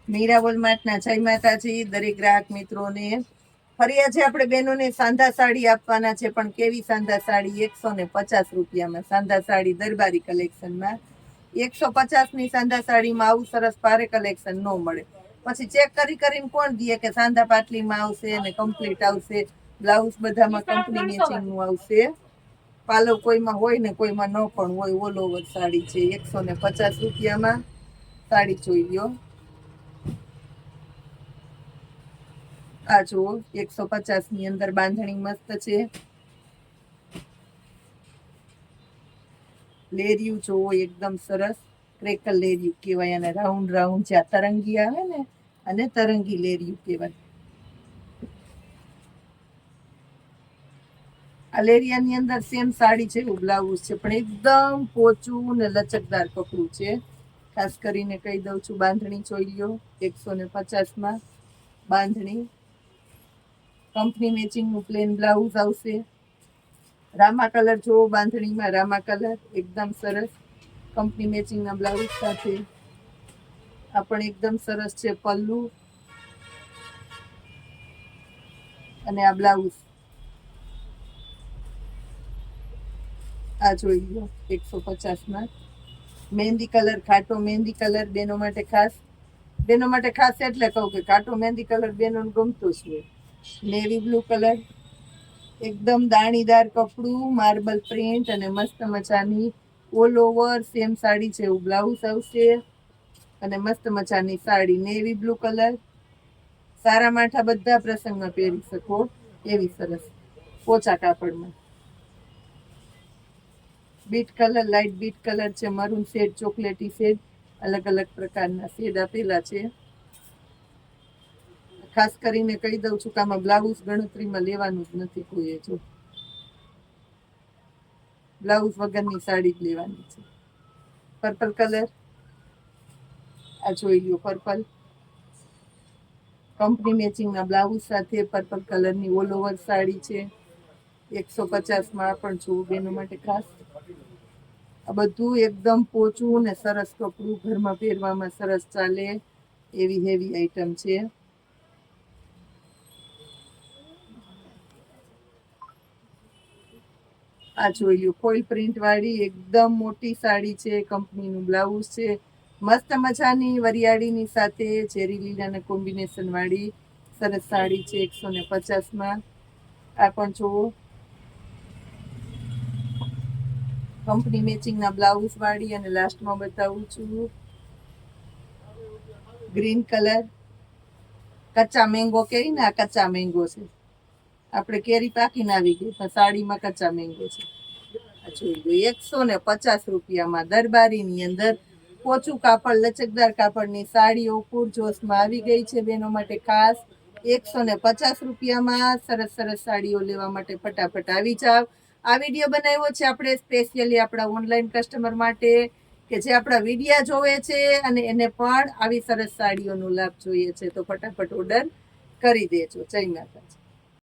મીરા વોલમાર્ટના જય માતાજી દરેક ગ્રાહક મિત્રોને. ફરી આજે આપણે બહેનોને સાંધા સાડી આપવાના છે, પણ કેવી સાંધા સાડી? 150 રૂપિયામાં સાંધા સાડી દરબારી કલેક્શનમાં. 150ની સાંધા સાડીમાં આવું સરસ ભારે કલેક્શન ન મળે. પછી ચેક કરીને કોણ દે કે સાંધા પાટલીમાં આવશે અને કમ્પ્લીટ આવશે, બ્લાઉઝ બધામાં કંપની મેચિંગનું આવશે. પાલવ કોઈમાં હોય ને કોઈમાં ન પણ હોય. ઓલ ઓવર સાડી છે 150 રૂપિયામાં. સાડી જોઈ લ્યો. આ જુઓ 150ની અંદર બાંધણી મસ્ત છે. લેરિયું જોવો એકદમ સરસ, ક્રેકલ લેરિયું કહેવાય અને રાઉન્ડ રાઉન્ડ જ્યાં તરંગી આવે ને અને તરંગી લેરિયું કહેવાય. આ લેરિયાની અંદર સેમ સાડી જેવું બ્લાઉઝ છે, પણ એકદમ પોચું ને લચકદાર કપડું છે. ખાસ કરીને કહી દઉં છું, બાંધણી જોઈ લ્યો 150માં. બાંધણી કંપની મેચિંગનું પ્લેન બ્લાઉઝ આવશે. રામા કલર જોવો બાંધણીમાં, રામા કલર એકદમ સરસ કંપની મેચિંગના બ્લાઉઝ સાથે. આ પણ એકદમ સરસ છે પલ્લુ અને આ બ્લાઉઝ. આ જોઈ લો 150માં. મહેંદી કલર, ખાટો મહેંદી કલર બેનો માટે ખાસ. બેનો માટે ખાસ એટલે કહું કે ખાટો મહેંદી કલર બેનોને ગમતો જ હોય. નેવી બ્લુ કલર, એકદમ દાણીદાર કપડું, માર્બલ પ્રિન્ટ અને મસ્ત મજાની ઓલ ઓવર સેમ સાડી જેવું બ્લાઉઝ આવશે અને મસ્ત મજાની સાડી. નેવી બ્લુ કલર, સારા માઠા બધા પ્રસંગમાં પહેરી શકો એવી સરસ પોચા કાપડમાં. Beet colour, light beet colour છે, મરૂન શેડ, ચોકલેટી શેડ, અલગ અલગ પ્રકારના શેડ આપેલા છે. ખાસ કરીને કહી દઉં છું કે આમાં બ્લાઉઝ ગણતરીમાં લેવાનું જ નથી કોઈએ. જો બ્લાઉઝ વગરની સાડી જ લેવાની છે. પર્પલ કલર, આ જોઈ લો પર્પલ કંપની મેચિંગના બ્લાઉઝ સાથે પર્પલ કલરની ઓલ ઓવર સાડી છે 150માં. પણ જોવું બેનો માટે ખાસ. આ બધું એકદમ પોચું ને સરસ કપડું, ઘરમાં પહેરવામાં સરસ ચાલે એવી હેવી આઈટમ છે. આ જોઈ લો ફોઇલ પ્રિન્ટ વાળી એકદમ મોટી સાડી છે, કંપનીનું બ્લાઉઝ છે, મસ્ત મજાની વરિયાળીની સાથે ચેરી લીલાના કોમ્બિનેશન વાળી સરસ સાડી છે 150માં. આ પણ જુઓ કંપની મેચિંગના બ્લાઉઝ વાળી. અને લાસ્ટમાં બતાવું છું ગ્રીન કલર, કચ્ચા મેંગો કેરી ને, આ કચ્ચા મેંગો છે. આપણે કેરી પાકીને આવી ગઈ પણ સાડીમાં કચ્ચા મેંગો છે. જોઈ લો 150 રૂપિયામાં દરબારીની અંદર પોચું કાપડ, લચકદાર કાપડની સાડીઓ પૂરજોશમાં આવી ગઈ છે બેનો માટે ખાસ. 150 રૂપિયામાં સરસ સરસ સાડીઓ લેવા માટે ફટાફટ આવી જાવ. આ વિડીયો બનાવ્યો છે આપણે સ્પેશિયલી આપણા ઓનલાઈન કસ્ટમર માટે કે જે આપણા વિડીયા જોવે છે અને એને પણ આવી સરસ સાડીઓનો લાભ જોઈએ છે. તો ફટાફટ ઓર્ડર કરી દેજો. જય માતાજી.